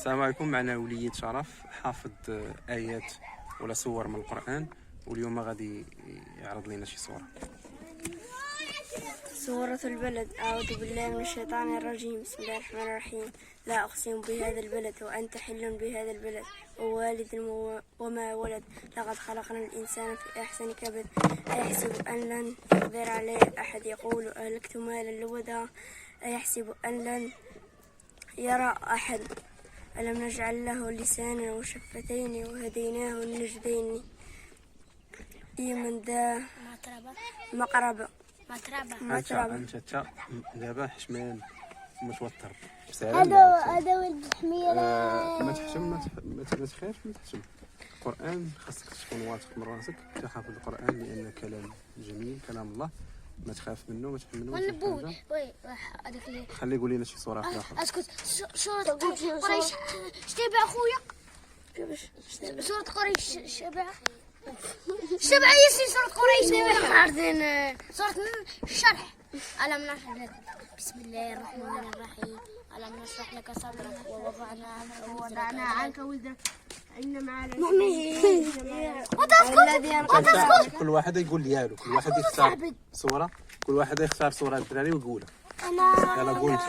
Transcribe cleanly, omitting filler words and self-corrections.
السلام عليكم. معنا وليد شرف حافظ آيات ولا سور من القرآن، واليوم غادي يعرض لنا شي سورة. سورة البلد. أعوذ بالله من الشيطان الرجيم. بسم الله الرحمن الرحيم. لا أقسم بهذا البلد وأنت حل بهذا البلد ووالد وما ولد. لقد خلقنا الإنسان في أحسن كبد. أيحسب أن لن يقدر عليه أحد. يقول أهلكت مالا لبدا. أيحسب أن لن يرى أحد. ألم نجعل له لسانا وشفتين وهديناه النجدين. من ذا مقربة انت دابا حشمان متوتر هذا ولد حميرة. ما تحشم، ما تخافش، ما تحشم. القرآن خاصك تكون واثق من راسك، تحافظ القرآن لأنه كلام جميل، كلام الله، ما تخاف منه، ما تحمل منه. خليه يقول لنا شي سورة اخرى. اسكت. سورة قريش شتبع اخويا. سورة قريش شبع يسي. سورة قريش عارفين. سورة الشرح. ألم نشرح لك. بسم الله الرحمن الرحيم. ألم نشرح لك صدرك ووضعنا عنك وزرك إن مع وتسكت. كل واحد يقول ديالو، كل واحد يختار سورة، كل واحد يختار سورة الدراري ويقولها. يلا قول انت.